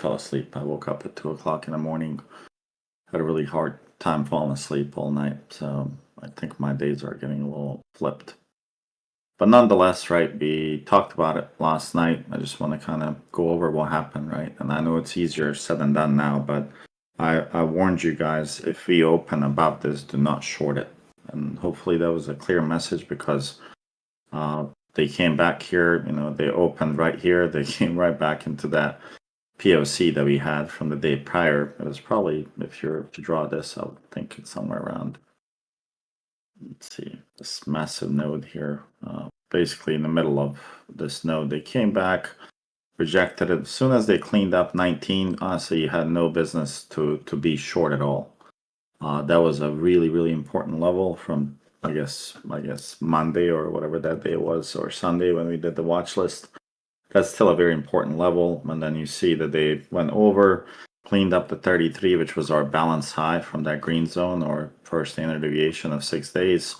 fell asleep. I woke up at 2 o'clock in the morning. Had a really hard time falling asleep all night. So I think my days are getting a little flipped. But nonetheless, right, we talked about it last night. I just want to kind of go over what happened, right? And I know it's easier said than done now, but I warned you guys, if we open about this, do not short it. And hopefully that was a clear message because they came back here, they opened right here. They came right back into that POC that we had from the day prior. It was probably, if you're to draw this, I would think it's somewhere around, let's see, this massive node here. Basically in the middle of this node, they came back, rejected it. As soon as they cleaned up 19, honestly, you had no business to be short at all. That was a really, really important level from I guess Monday or whatever that day was, or Sunday when we did the watch list. That's still a very important level. And then you see that they went over, cleaned up the 33, which was our balance high from that green zone or first standard deviation of 6 days.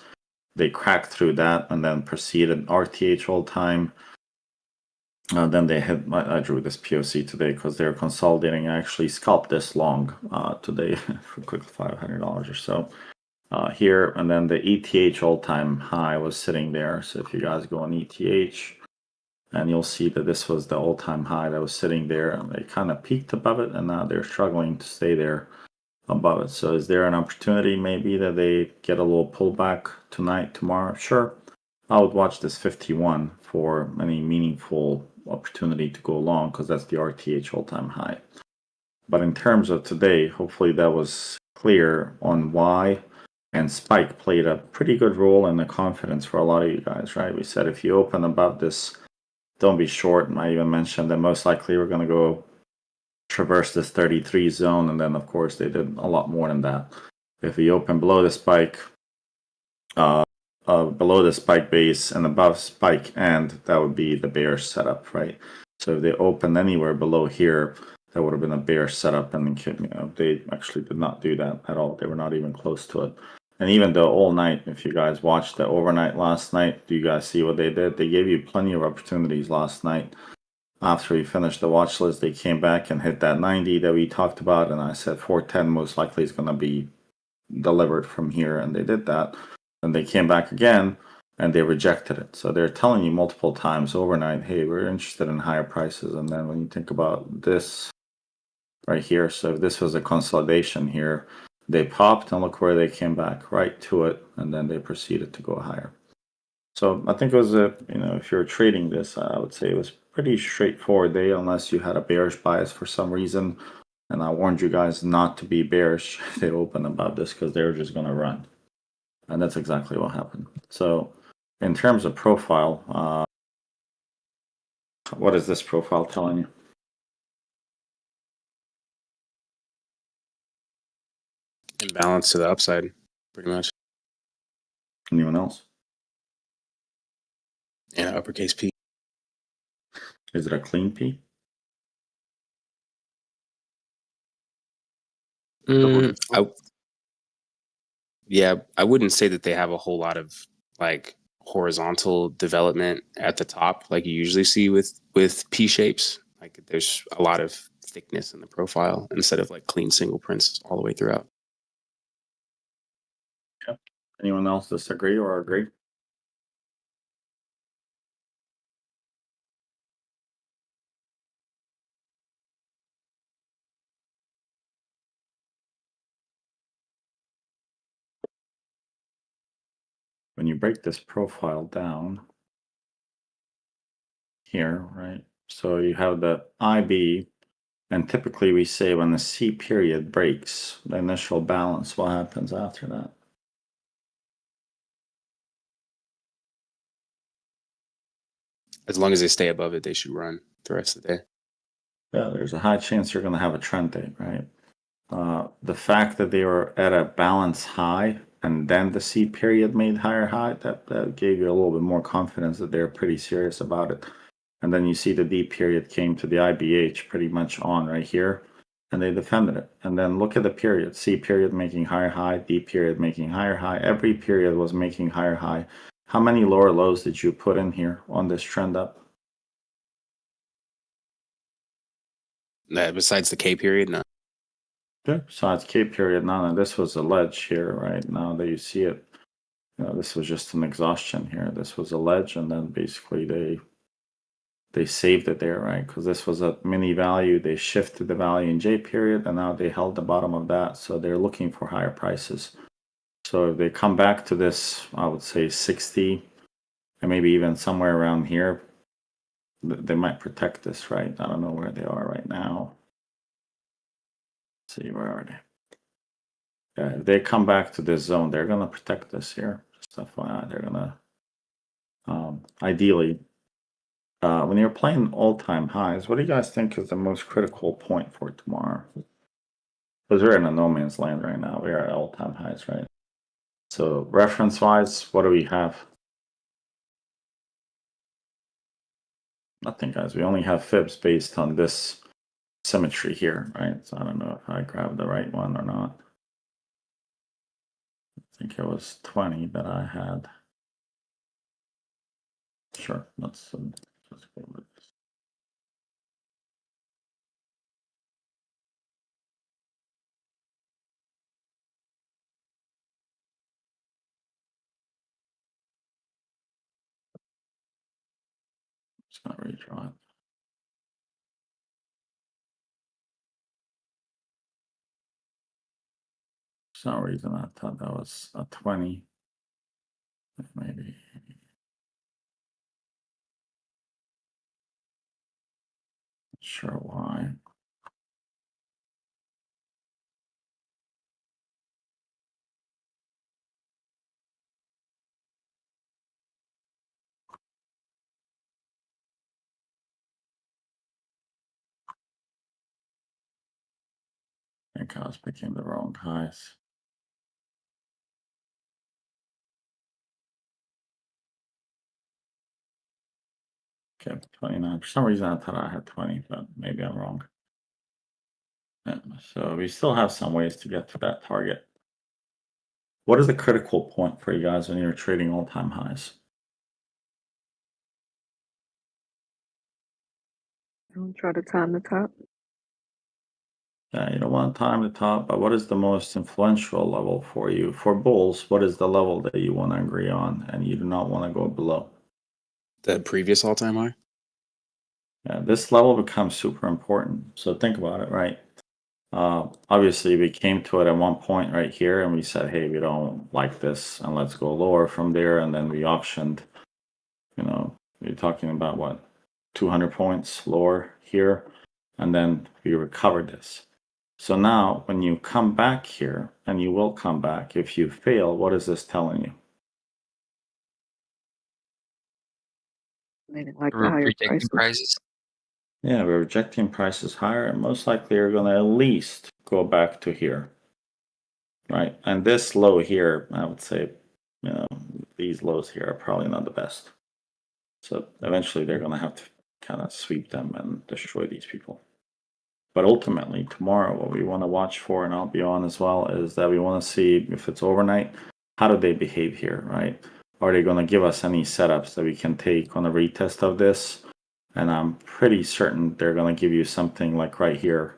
They cracked through that and then proceeded RTH all time. Then they had, I drew this POC today because they're consolidating. I actually scalped this long today for quick $500 or so. Here, and then the ETH all-time high was sitting there. So if you guys go on ETH, and you'll see that this was the all-time high that was sitting there, and they kind of peaked above it, and now they're struggling to stay there above it. So is there an opportunity maybe that they get a little pullback tonight, tomorrow? Sure. I would watch this 51 for any meaningful opportunity to go long because that's the RTH all-time high. But in terms of today, hopefully that was clear on why. And Spike played a pretty good role in the confidence for a lot of you guys, right? We said if you open above this, don't be short. And I even mentioned that most likely we're going to go traverse this 33 zone. And then, of course, they did a lot more than that. If we open below the spike, below the spike base and above spike end, that would be the bearish setup, right? So if they opened anywhere below here, that would have been a bearish setup. And they actually did not do that at all. They were not even close to it. And even though all night, if you guys watched the overnight last night, do you guys see what they did? They gave you plenty of opportunities last night. After we finished the watch list, they came back and hit that 90 that we talked about. And I said 410 most likely is going to be delivered from here. And they did that. And they came back again and they rejected it. So they're telling you multiple times overnight, hey, we're interested in higher prices. And then when you think about this right here, so if this was a consolidation here, they popped and look where they came back, right to it, and then they proceeded to go higher. So I think it was if you're trading this, I would say it was pretty straightforward day unless you had a bearish bias for some reason. And I warned you guys not to be bearish if they open about this because they're just going to run. And that's exactly what happened. So in terms of profile, what is this profile telling you? Imbalance to the upside, pretty much. Anyone else? Yeah, uppercase P. Is it a clean P? I wouldn't say that they have a whole lot of like horizontal development at the top like you usually see with P shapes. Like there's a lot of thickness in the profile instead of like clean single prints all the way throughout. Yep. Anyone else disagree or agree? When you break this profile down here, right? So you have the IB, and typically we say when the C period breaks the initial balance, what happens after that? As long as they stay above it, they should run the rest of the day. Yeah, there's a high chance you're going to have a trend day, right? The fact that they were at a balance high and then the C period made higher high, that gave you a little bit more confidence that they're pretty serious about it. And then you see the D period came to the IBH pretty much on right here, and they defended it. And then look at the period, C period making higher high, D period making higher high. Every period was making higher high. How many lower lows did you put in here on this trend up? Besides the K period, no. Okay, besides K period, none. And this was a ledge here, right? Now that you see it, this was just an exhaustion here. This was a ledge, and then basically they saved it there, right? Because this was a mini value. They shifted the value in J period, and now they held the bottom of that. So they're looking for higher prices. So if they come back to this, I would say 60, and maybe even somewhere around here, they might protect this, right? I don't know where they are right now. Let's see, where are they? Yeah, if they come back to this zone, they're gonna protect this here. Just FYI, they're gonna ideally. When you're playing all-time highs, what do you guys think is the most critical point for tomorrow? Because we're in a no man's land right now. We are at all-time highs, right? So reference-wise, what do we have? Nothing, guys. We only have fibs based on this symmetry here, right? So I don't know if I grabbed the right one or not. I think it was 20 that I had. Sure, let's go with this. Just gonna redraw it. For some reason, I thought that was a 20. Maybe. Not sure why. I think I was picking the wrong highs. Okay, 29. For some reason, I thought I had 20, but maybe I'm wrong. Yeah, so we still have some ways to get to that target. What is the critical point for you guys when you're trading all-time highs? Don't try to time the top. Yeah, you don't want to time the top, but what is the most influential level for you? For bulls, what is the level that you want to agree on and you do not want to go below? The previous all-time high. Yeah, this level becomes super important. So think about it, right? Obviously, we came to it at one point right here and we said, hey, we don't like this and let's go lower from there. And then we optioned, you're talking about what, 200 points lower here. And then we recovered this. So now when you come back here, and you will come back, if you fail, what is this telling you? They didn't like the We're higher rejecting prices. prices. Yeah, we're rejecting prices higher, and most likely you're going to at least go back to here. Right? And this low here, I would say, these lows here are probably not the best. So eventually they're going to have to kind of sweep them and destroy these people. But ultimately, tomorrow, what we want to watch for, and I'll be on as well, is that we want to see if it's overnight, how do they behave here, right? Are they going to give us any setups that we can take on a retest of this? And I'm pretty certain they're going to give you something like right here.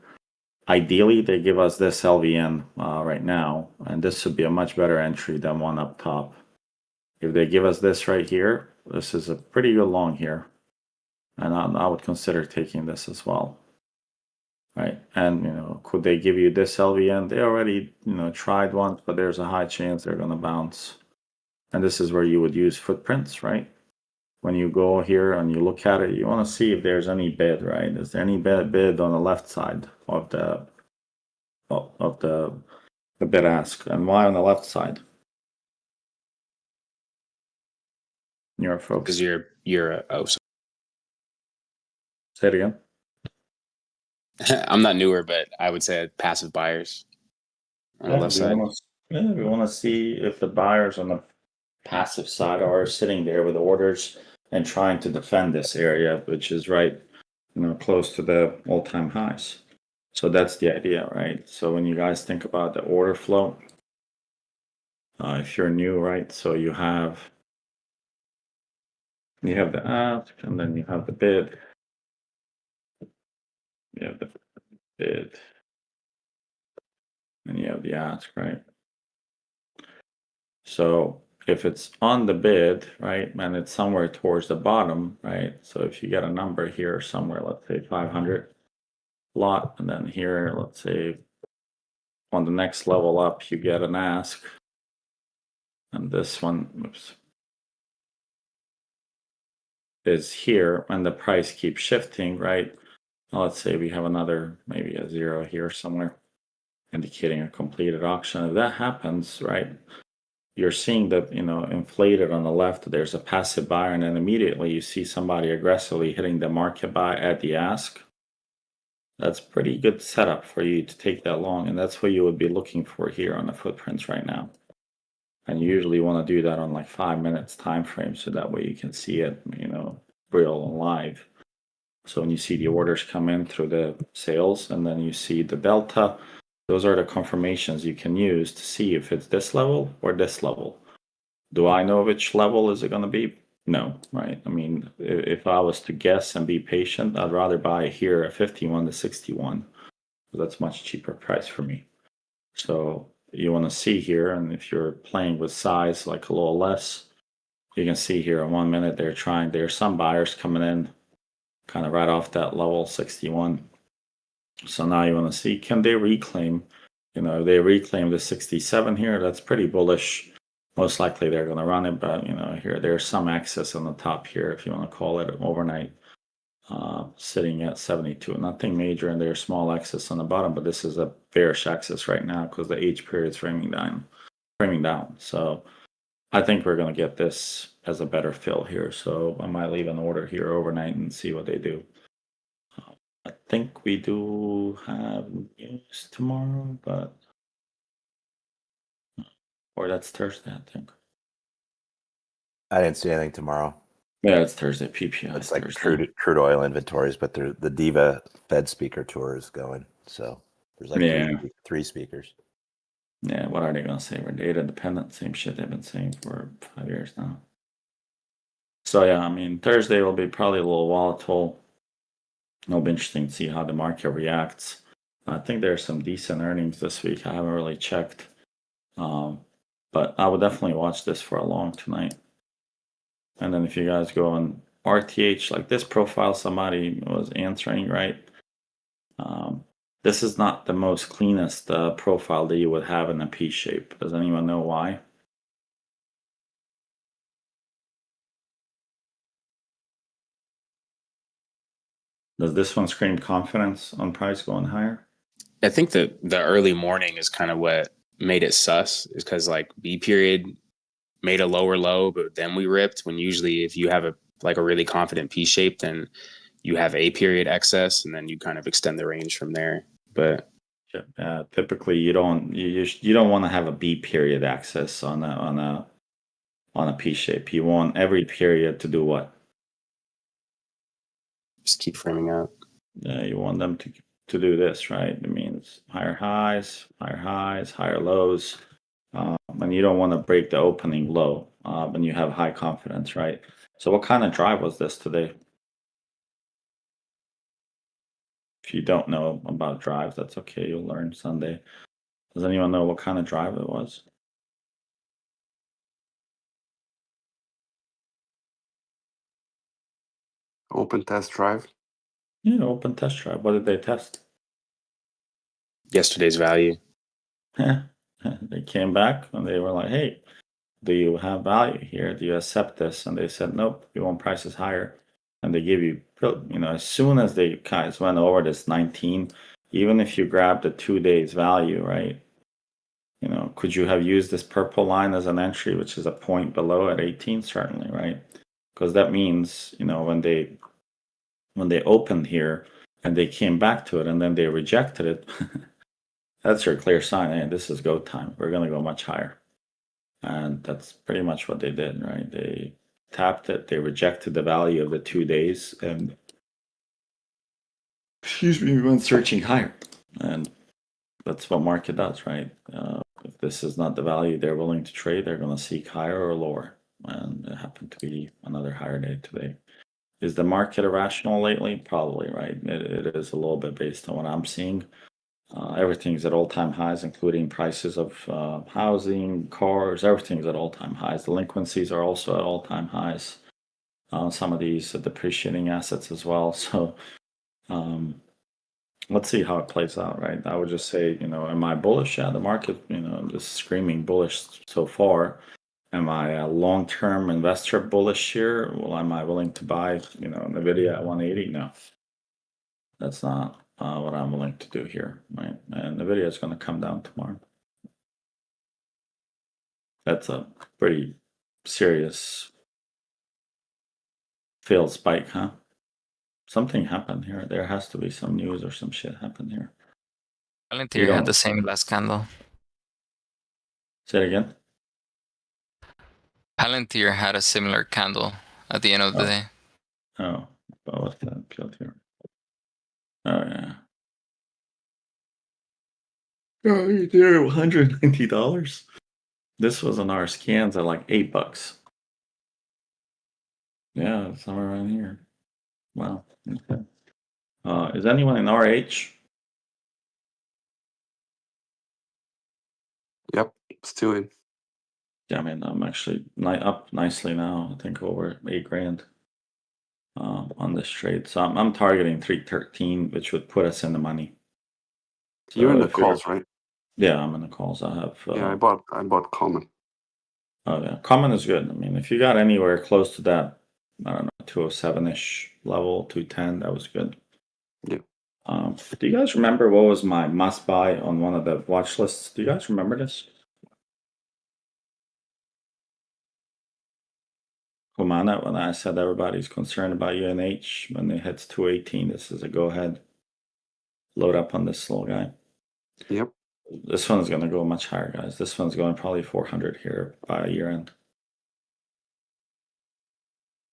Ideally, they give us this LVN right now, and this would be a much better entry than one up top. If they give us this right here, this is a pretty good long here. And I would consider taking this as well. Right, and could they give you this LVN? They already tried once, but there's a high chance they're gonna bounce. And this is where you would use footprints, right? When you go here and you look at it, you want to see if there's any bid, right? Is there any bid on the left side of the bid ask? And why on the left side? Your folks. Because you're so Say it again. I'm not newer, but I would say passive buyers on the left side. We want to see if the buyers on the passive side are sitting there with orders and trying to defend this area, which is right, close to the all-time highs. So that's the idea, right? So when you guys think about the order flow, if you're new, right? So you have the ask, and then you have the bid. You have the bid, and you have the ask, right? So if it's on the bid, right, and it's somewhere towards the bottom, right? So if you get a number here somewhere, let's say 500 lot, and then here, let's say on the next level up, you get an ask, and this one, oops, is here, and the price keeps shifting, right? Well, let's say we have another, maybe a 0 here somewhere, indicating a completed auction. If that happens, right, you're seeing that, inflated on the left, there's a passive buyer, and then immediately you see somebody aggressively hitting the market buy at the ask. That's pretty good setup for you to take that long, and that's what you would be looking for here on the footprints right now. And you usually want to do that on like 5 minutes time frame, so that way you can see it, real and live. So when you see the orders come in through the sales, and then you see the delta, those are the confirmations you can use to see if it's this level or this level. Do I know which level is it going to be? No, right? I mean, if I was to guess and be patient, I'd rather buy here at 51 to 61. That's much cheaper price for me. So you want to see here, and if you're playing with size like a little less, you can see here in 1 minute there's some buyers coming in kind of right off that level 61. So now you want to see, can they reclaim? They reclaim the 67 here, that's pretty bullish. Most likely they're going to run it, but here there's some excess on the top here, if you want to call it overnight, sitting at 72. Nothing major, and there's small excess on the bottom, but this is a bearish excess right now because the H period's framing down. So I think we're going to get this as a better fill here. So I might leave an order here overnight and see what they do. I think we do have news tomorrow, or that's Thursday, I think. I didn't see anything tomorrow. Yeah, it's Thursday. PPI. It's like Thursday. crude oil inventories, but the Diva Fed speaker tour is going. So there's like three speakers. Yeah, what are they going to say? We're data dependent. Same shit they've been saying for 5 years now. So yeah, I mean, Thursday will be probably a little volatile. It'll be interesting to see how the market reacts. I think there's some decent earnings this week. I haven't really checked. But I would definitely watch this for a long tonight. And then if you guys go on RTH, like this profile somebody was answering, right? This is not the most cleanest profile that you would have in a P shape. Does anyone know why? Does this one scream confidence on price going higher? I think that the early morning is kind of what made it sus, is because like B period made a lower low, but then we ripped. When usually if you have a really confident P shape, then you have A period excess, and then you kind of extend the range from there. But typically you don't want to have a B period access on a P shape. You want every period to do what? Just keep framing out. You want them to do this, right? It means higher highs, higher lows. And you don't want to break the opening low when you have high confidence, right? So what kind of drive was this today? If you don't know about drives, that's okay. You'll learn Sunday. Does anyone know what kind of drive it was? Open test drive. Yeah, open test drive. What did they test? Yesterday's value. They came back and they were like, hey, do you have value here? Do you accept this? And they said, nope, we want prices higher. And they give you, as soon as they guys went over this 19, even if you grab the 2 days value, right? Could you have used this purple line as an entry, which is a point below at 18? Certainly, right? Because that means, when they opened here and they came back to it and then they rejected it, that's your clear sign. Hey, this is go time. We're going to go much higher. And that's pretty much what they did, right? They tapped it, they rejected the value of the 2 days, and we went searching higher. And that's what market does, right? If this is not the value they're willing to trade, they're going to seek higher or lower. And it happened to be another higher day today. Is the market irrational lately? Probably, right? It is a little bit based on what I'm seeing. Everything's at all-time highs, including prices of housing, cars, everything's at all-time highs. Delinquencies are also at all-time highs. Some of these depreciating assets as well. So let's see how it plays out, right? I would just say, am I bullish? Yeah, the market, just screaming bullish so far. Am I a long-term investor bullish here? Well, am I willing to buy, Nvidia at 180? No, that's not what I'm willing to do here, right? And Nvidia is going to come down tomorrow. That's a pretty serious failed spike, huh? Something happened here. There has to be some news or some shit happened here. Palantir had the same last candle. Say it again. Palantir had a similar candle at the end of the day. Oh, but what's that built here? Oh yeah. Oh, you did $190. This was on our scans at like $8. Yeah, somewhere around here. Wow. Okay. Is anyone in RH? Yep, still in. Yeah, I mean, I'm actually up nicely now. I think over 8 grand on this trade. So I'm targeting 313, which would put us in the money. So You're in the if you're- calls, right? Yeah, I'm in the calls. I have. Yeah, I bought common. Oh yeah, common is good. I mean, if you got anywhere close to that, I don't know, 207-ish level, 210, that was good. Yeah. Do you guys remember what was my must buy on one of the watch lists? Do you guys remember this? Humana, when I said everybody's concerned about UNH, when it hits 218, this is a go ahead. Load up on this little guy. Yep. This one's going to go much higher, guys. This one's going probably 400 here by year end.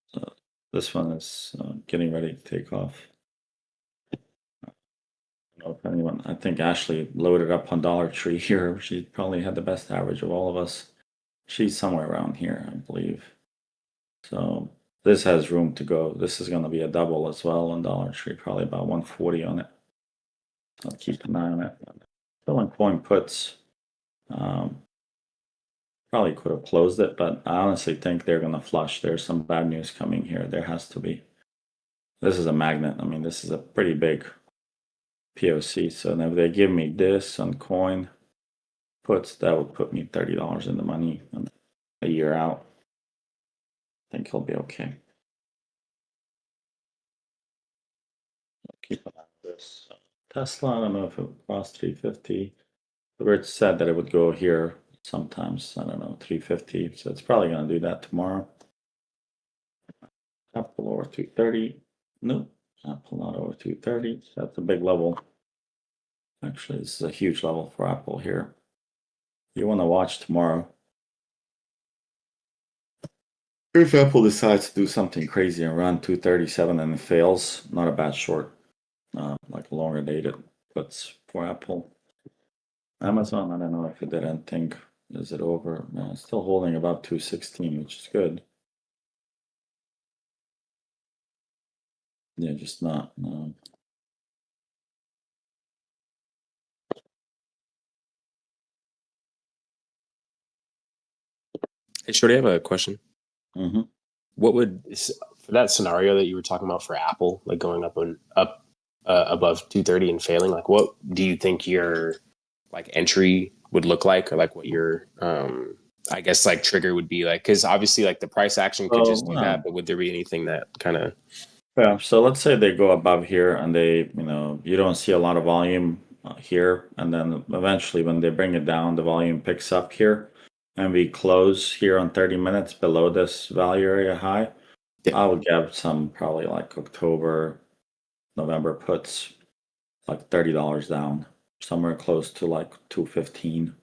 So this one is getting ready to take off. I don't know if anyone, I think Ashley loaded up on Dollar Tree here. She probably had the best average of all of us. She's somewhere around here, I believe. So this has room to go. This is going to be a double as well on Dollar Tree, probably about 140 on it. I'll keep an eye on it. Still in coin puts. Probably could have closed it, but I honestly think they're going to flush. There's some bad news coming here. There has to be. This is a magnet. I mean, this is a pretty big POC. So if they give me this on coin puts, that would put me $30 in the money a year out. I think he'll be okay. I'll keep an eye on this. Tesla, I don't know if it would cross 350. The Rich said that it would go here sometimes. I don't know, 350. So it's probably going to do that tomorrow. Apple over 230. Nope. Apple not over 230. So that's a big level. Actually, this is a huge level for Apple here. You want to watch tomorrow. If Apple decides to do something crazy and run 237 and it fails, not a bad short. Like longer dated puts for Apple. Amazon, I don't know if it did anything. Is it over? No, it's still holding about 216, which is good. Yeah, just not. No. Hey, Shorty, I have a question. Mm-hmm. What would for that scenario that you were talking about for Apple, like going up above 230 and failing? Like, what do you think your like entry would look like, or like what your I guess like trigger would be like? Because obviously, like the price action could just do that, but would there be anything that kind of? Yeah. So let's say they go above here and they, you don't see a lot of volume here, and then eventually when they bring it down, the volume picks up here. And we close here on 30 minutes below this value area high. Yeah. I would give some probably like October, November puts like $30 down, somewhere close to like 215,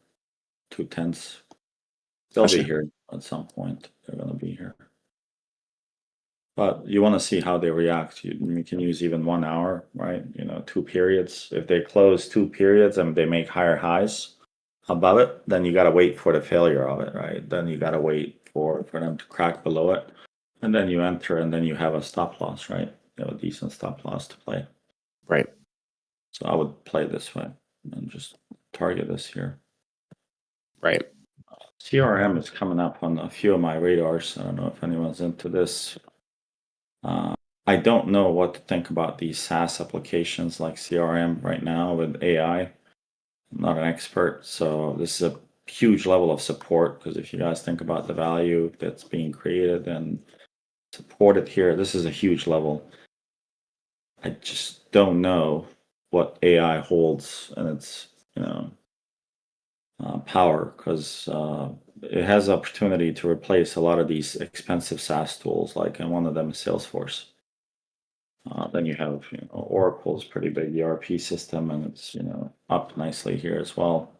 210s. They'll be here at some point. They're going to be here. But you want to see how they react. You can use even 1 hour, right? 2 periods. If they close 2 periods and they make higher highs above it, then you got to wait for the failure of it, right? Then you got to wait for them to crack below it. And then you enter, and then you have a stop loss, right? You have a decent stop loss to play. Right. So I would play this way and just target this here. Right. CRM is coming up on a few of my radars. I don't know if anyone's into this. I don't know what to think about these SaaS applications like CRM right now with AI. I'm not an expert, so this is a huge level of support because if you guys think about the value that's being created and supported here, this is a huge level. I just don't know what AI holds and its power because it has the opportunity to replace a lot of these expensive SaaS tools, like and one of them is Salesforce. Then you have Oracle's pretty big ERP system, and it's up nicely here as well.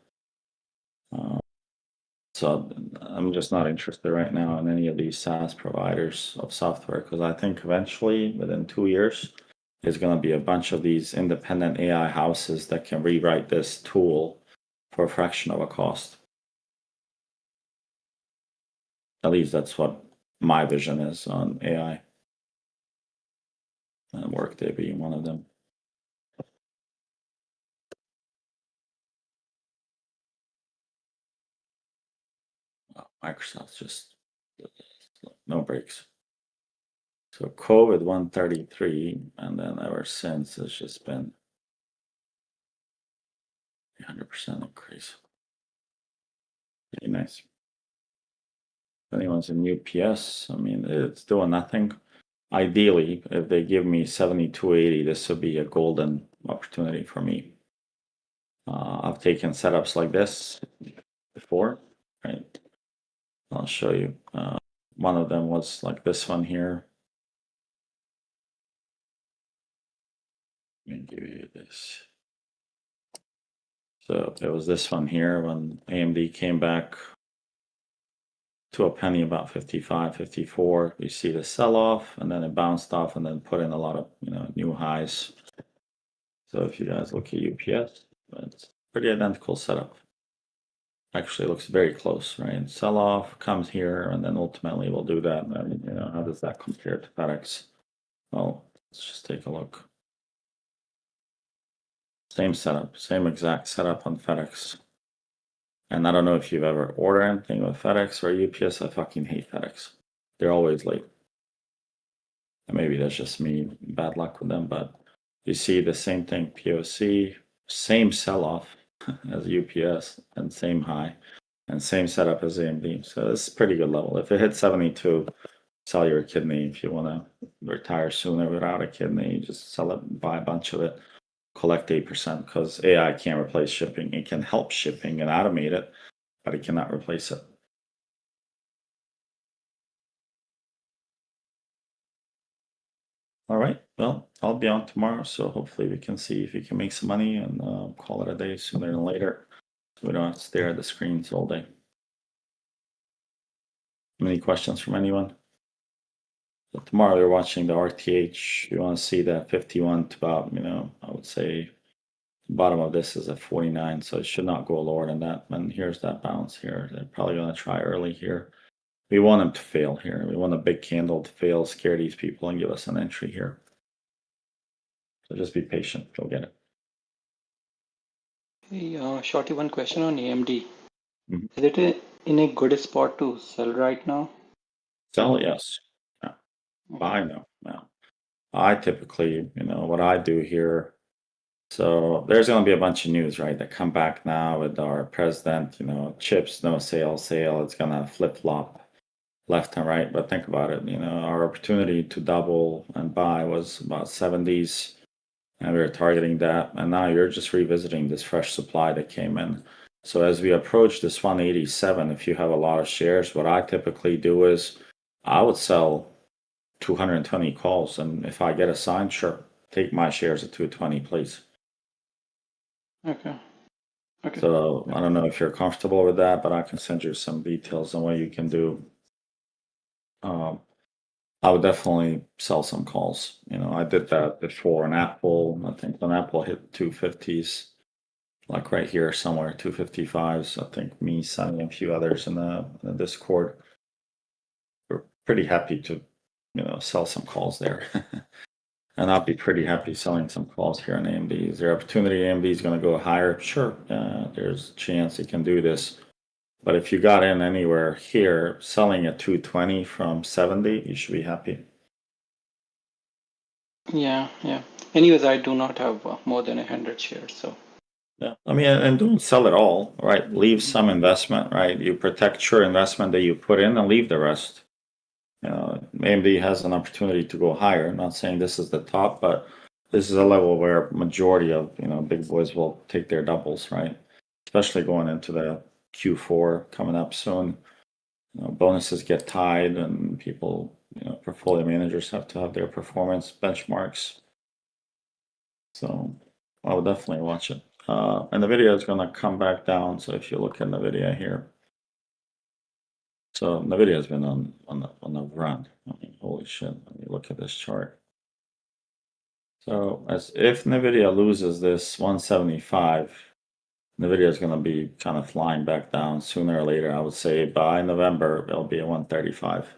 So I'm just not interested right now in any of these SaaS providers of software because I think eventually, within 2 years, there's going to be a bunch of these independent AI houses that can rewrite this tool for a fraction of a cost. At least that's what my vision is on AI. And Workday being one of them. Microsoft's just no breaks. So COVID 133, and then ever since it's just been 100% increase. Pretty nice. If anyone's in UPS, I mean, it's doing nothing. Ideally, if they give me 72.80, this would be a golden opportunity for me. I've taken setups like this before, right? I'll show you. One of them was like this one here. Let me give you this. So there was this one here when AMD came back to a penny about 55, 54. You see the sell off and then it bounced off and then put in a lot of new highs. So if you guys look at UPS, it's pretty identical setup. Actually looks very close, right? Sell off comes here and then ultimately we'll do that. And, how does that compare to FedEx? Well, let's just take a look. Same setup, same exact setup on FedEx. And I don't know if you've ever ordered anything with FedEx or UPS. I fucking hate FedEx. They're always late. And maybe that's just me, bad luck with them, but you see the same thing, POC, same sell-off as UPS and same high and same setup as AMD. So it's pretty good level. If it hits 72, sell your kidney. If you want to retire sooner without a kidney, just sell it, buy a bunch of it, collect 8% because AI can't replace shipping. It can help shipping and automate it, but it cannot replace it. All right, well, I'll be on tomorrow, so hopefully we can see if we can make some money and call it a day sooner than later. So we don't have to stare at the screens all day. Any questions from anyone? So tomorrow we're watching the RTH. You want to see that 51 to about, I would say the bottom of this is at 49, so it should not go lower than that. And here's that bounce here. They're probably going to try early here. We want them to fail here. We want a big candle to fail, scare these people, and give us an entry here. So just be patient. You'll get it. Hey, Shorty, one question on AMD. Mhm. Is it in a good spot to sell right now? Sell, yes. No. Buy, no. I typically, what I do here. So there's going to be a bunch of news, right, that come back now with our president, chips, no sale. It's going to flip flop left and right. But think about it, our opportunity to double and buy was about 70s. And we were targeting that. And now you're just revisiting this fresh supply that came in. So as we approach this 187, if you have a lot of shares, what I typically do is I would sell 220 calls. And if I get a sign, sure, take my shares at 220, please. Okay. So I don't know if you're comfortable with that, but I can send you some details on what you can do. I would definitely sell some calls. I did that before on Apple. I think when Apple hit 250s, like right here somewhere, 255s. I think me, Sunny, and a few others in the Discord. We're pretty happy to sell some calls there. And I'll be pretty happy selling some calls here on AMD. Is there opportunity AMD is going to go higher? Sure. There's a chance you can do this. But if you got in anywhere here, selling at 220 from 70, you should be happy. Yeah, yeah. Anyways, I do not have more than 100 shares, so. Yeah, I mean, and don't sell it all, right? Leave some investment, right? You protect your investment that you put in and leave the rest. AMD has an opportunity to go higher. I'm not saying this is the top, but this is a level where majority of big boys will take their doubles, right? Especially going into the Q4 coming up soon. Bonuses get tied, and people, portfolio managers have to have their performance benchmarks. So I would definitely watch it. And the video is going to come back down. So if you look in the video here, so the video has been on the run. I mean, holy shit! When you look at this chart. So as if NVIDIA loses this 175, NVIDIA is going to be kind of flying back down sooner or later. I would say by November it'll be a 135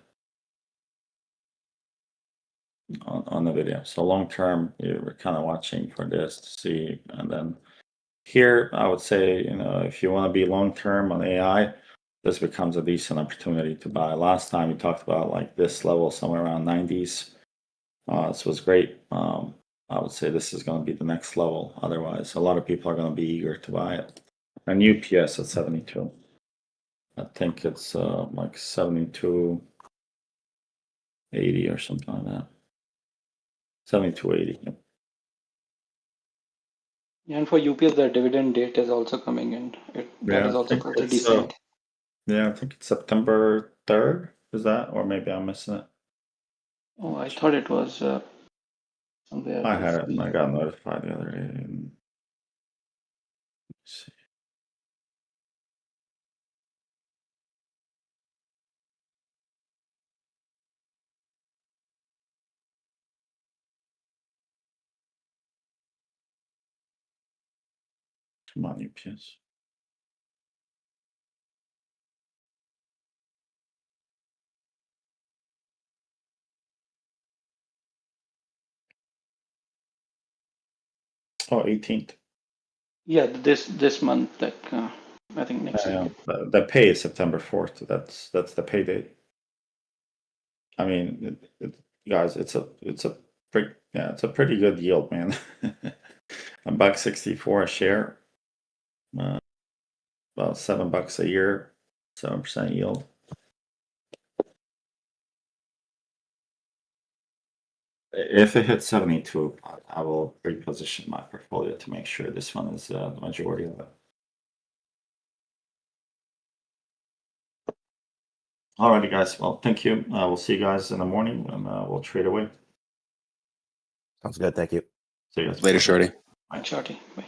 on NVIDIA. So long term, you're kind of watching for this to see, and then. Here, I would say, if you want to be long term on AI, this becomes a decent opportunity to buy. Last time we talked about like this level, somewhere around 90s. This was great. I would say this is going to be the next level. Otherwise, a lot of people are going to be eager to buy it. And UPS at 72. I think it's like 72.80 or something like that. 72.80. Yep. And for UPS, the dividend date is also coming in. That is I also think pretty it's decent. I think it's September 3rd. Is that, or maybe I'm missing it? Oh, I thought it was somewhere I this had it and I week. got notified the other day. Let's see. Come on, UPS. Oh, 18th. Yeah, this month, like I think next week. The pay is September 4th. That's the pay date. I mean, guys, it's a pretty good yield, man. $1.64 a share, about $7 a year, 7% yield. If it hits 72, I will reposition my portfolio to make sure this one is the majority of it. Alrighty, guys. Well, thank you. We'll see you guys in the morning, and we'll trade away. Sounds good. Thank you. See you guys Later, Shorty. Shorty. Bye.